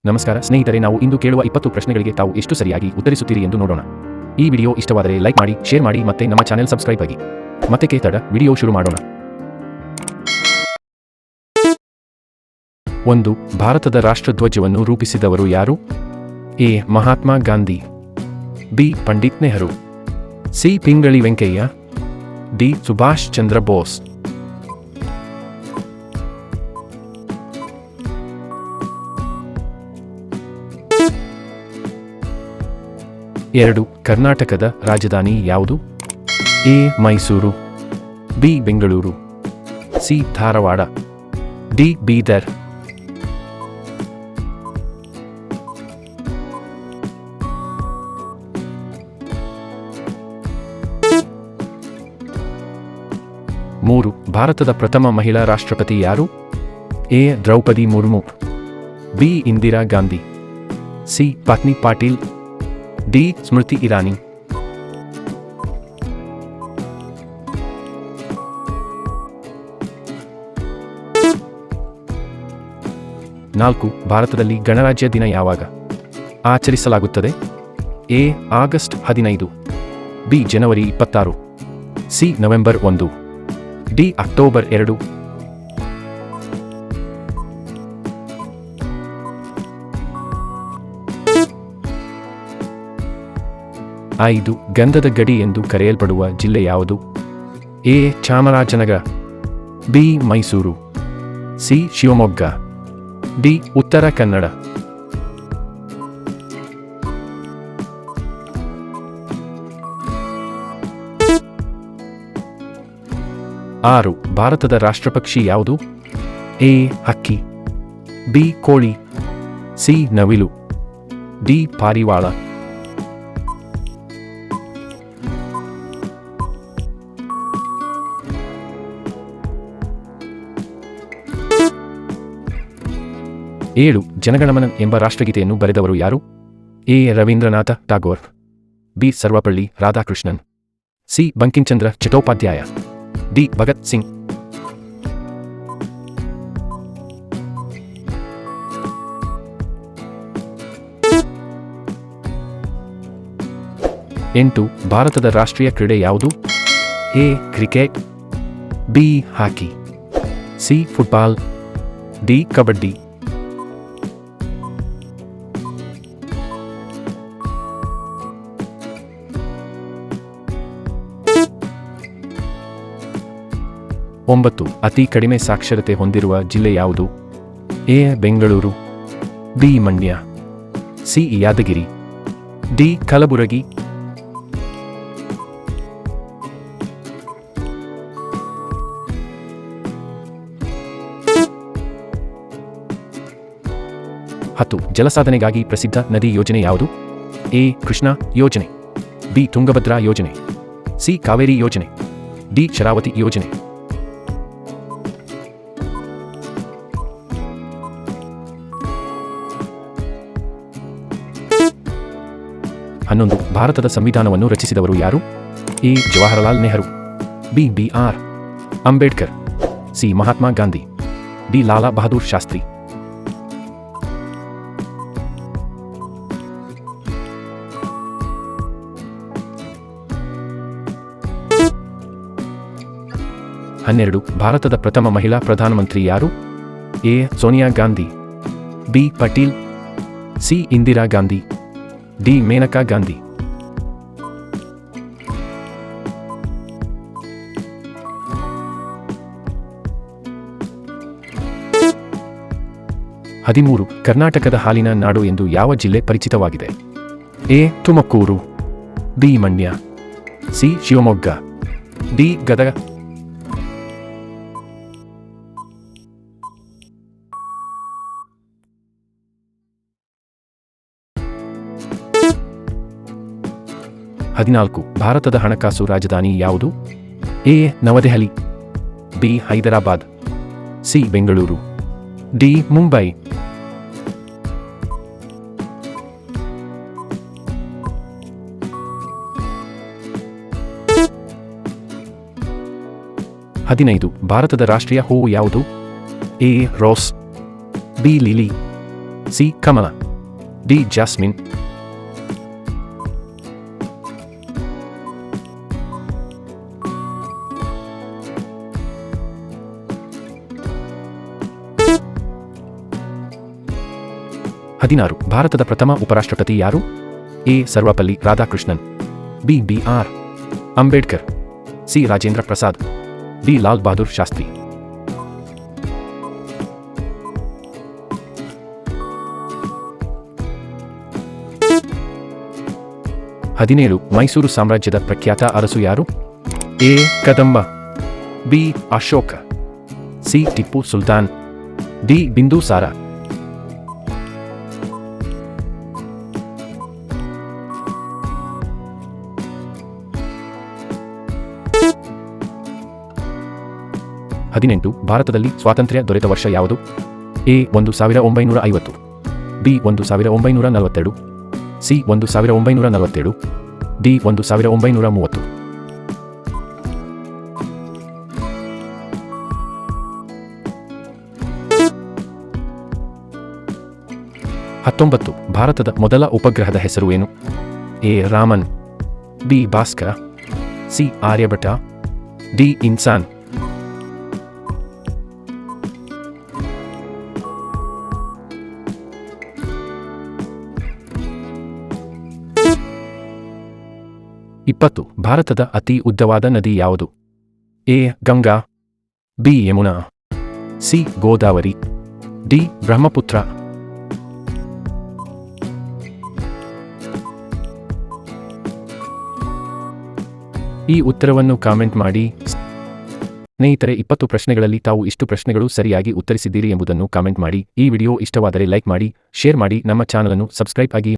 ನಮಸ್ಕಾರ ಸ್ನೇಹಿತರೆ, ನಾವು ಇಂದು ಕೇಳುವ 20 ಪ್ರಶ್ನೆಗಳಿಗೆ ತಾವು ಎಷ್ಟು ಸರಿಯಾಗಿ ಉತ್ತರಿಸುತ್ತೀರಿ ಎಂದು ನೋಡೋಣ. ಈ ವಿಡಿಯೋ ಇಷ್ಟವಾದರೆ ಲೈಕ್ ಮಾಡಿ, ಶೇರ್ ಮಾಡಿ ಮತ್ತೆ ನಮ್ಮ ಚಾನೆಲ್ ಸಬ್ಸ್ಕ್ರೈಬ್ ಆಗಿ. ಮತ್ತೆ ತಡ ವಿಡಿಯೋ ಶುರು ಮಾಡೋಣ. 1. ಭಾರತದ ರಾಷ್ಟ್ರಧ್ವಜವನ್ನು ರೂಪಿಸಿದವರು ಯಾರು? A. Mahatma Gandhi, B. Pandit Nehru, C. Pingali Venkayya, D. Subhash Chandra Bose. 2. ಕರ್ನಾಟಕದ ರಾಜಧಾನಿ ಯಾವುದು? A. Mysuru, B. Bengaluru, C. Dharwad, D. Bidar. 3. ಭಾರತದ ಪ್ರಥಮ ಮಹಿಳಾ ರಾಷ್ಟ್ರಪತಿ ಯಾರು? A. Droupadi Murmu, B. Indira Gandhi, C. ಪತ್ನಿ ಪಾಟೀಲ್, ಡಿ. ಸ್ಮೃತಿ ಇರಾನಿ. 4. ಭಾರತದಲ್ಲಿ ಗಣರಾಜ್ಯ ದಿನ ಯಾವಾಗ ಆಚರಿಸಲಾಗುತ್ತದೆ? A. August 15, B. January 26, C. November 1, D. October 2. 5. ಗಂಧದ ಗಡಿ ಎಂದು ಕರೆಯಲ್ಪಡುವ ಜಿಲ್ಲೆ ಯಾವುದು? A. Chamarajanagar, B. Mysuru, C. Shivamogga, D. Uttara Kannada. 6. ಭಾರತದ ರಾಷ್ಟ್ರಪಕ್ಷಿ ಯಾವುದು? ಎ. ಹಕ್ಕಿ, ಬಿ. ಕೋಳಿ, ಸಿ. ನವಿಲು, ಡಿ. ಪಾರಿವಾಳ. 7. ಜನಗಣಮನ ಎಂಬ ರಾಷ್ಟ್ರಗೀತೆಯನ್ನು ಬರೆದವರು ಯಾರು? A. Rabindranath Tagore, B. Sarvepalli Radhakrishnan, C. Bankimchandra Chattopadhyay, D. Bhagat Singh. 8. ಭಾರತದ ರಾಷ್ಟ್ರೀಯ ಕ್ರೀಡೆ ಯಾವುದು? A. Cricket, B. Hockey, C. Football, D. Kabaddi. 9. ಅತಿ ಕಡಿಮೆ ಸಾಕ್ಷರತೆ ಹೊಂದಿರುವ ಜಿಲ್ಲೆ ಯಾವುದು? A. Bengaluru, B. Mandya, C. Yadgir, D. Kalaburagi. 10. ಜಲಸಾಧನೆಗಾಗಿ ಪ್ರಸಿದ್ಧ ನದಿ ಯೋಜನೆ ಯಾವುದು? ಎ. ಕೃಷ್ಣಾ ಯೋಜನೆ, ಬಿ. ತುಂಗಭದ್ರಾ ಯೋಜನೆ, ಸಿ. ಕಾವೇರಿ ಯೋಜನೆ, ಡಿ. ಶರಾವತಿ ಯೋಜನೆ. 11. ಭಾರತದ ಸಂವಿಧಾನವನ್ನು ರಚಿಸಿದವರು ಯಾರು? A. Jawaharlal Nehru, B. B. R. Ambedkar, C. Mahatma Gandhi, D. Lala Bahadur Shastri. 12. ಭಾರತದ ಪ್ರಥಮ ಮಹಿಳಾ ಪ್ರಧಾನಮಂತ್ರಿ ಯಾರು? A. Sonia Gandhi, B. Patel, C. Indira Gandhi, D. Menaka Gandhi. 13. ಕರ್ನಾಟಕದ ಹಾಲಿನ ನಾಡು ಎಂದು ಯಾವ ಜಿಲ್ಲೆ ಪರಿಚಿತವಾಗಿದೆ? A. Tumakuru, B. Mandya, C. Shivamogga, D. Gadag. 14. ಭಾರತದ ಹಣಕಾಸು ರಾಜಧಾನಿ ಯಾವುದು? A. New Delhi, B. Hyderabad, C. Bengaluru, D. Mumbai. 15. ಭಾರತದ ರಾಷ್ಟ್ರೀಯ ಹೂವು ಯಾವುದು? A. Rose, B. Lily, C Kamala, D jasmine. ಹದಿನಾರು. ಭಾರತದ ಪ್ರಥಮ ಉಪರಾಷ್ಟ್ರಪತಿ ಯಾರು? A Sarvepalli Radhakrishnan, B BR. Ambedkar, C Rajendra Prasad, D Lal Bahadur Shastri. 17. Mysuru ಸಾಮ್ರಾಜ್ಯದ ಪ್ರಖ್ಯಾತ ಅರಸು ಯಾರು? A Kadamba, B Ashoka, C Tipu Sultan, D Bindusara. ಹದಿನೆಂಟು. ಭಾರತದಲ್ಲಿ ಸ್ವಾತಂತ್ರ್ಯ ದೊರೆತ ವರ್ಷ ಯಾವುದು? A 1950, B 1942, C 1947, D 1930. 19. ಭಾರತದ ಮೊದಲ ಉಪಗ್ರಹದ ಹೆಸರು ಏನು? A Raman, B Bhaskara, C Aryabhata, D Insaan. ಇಪ್ಪತ್ತು. ಭಾರತದ ಅತಿ ಉದ್ದವಾದ ನದಿ ಯಾವುದು? A Ganga, B Yamuna, C Godavari, D Brahmaputra. ಈ ಉತ್ತರವನ್ನು ಕಾಮೆಂಟ್ ಮಾಡಿ. ಸ್ನೇಹಿತರೆ, 20 ಪ್ರಶ್ನೆಗಳಲ್ಲಿ ತಾವು ಇಷ್ಟು ಪ್ರಶ್ನೆಗಳು ಸರಿಯಾಗಿ ಉತ್ತರಿಸಿದ್ದೀರಿ ಎಂಬುದನ್ನು ಕಾಮೆಂಟ್ ಮಾಡಿ. ಈ ವಿಡಿಯೋ ಇಷ್ಟವಾದರೆ ಲೈಕ್ ಮಾಡಿ, ಶೇರ್ ಮಾಡಿ, ನಮ್ಮ ಚಾನಲ್ ಅನ್ನು ಸಬ್ಸ್ಕ್ರೈಬ್ ಆಗಿ.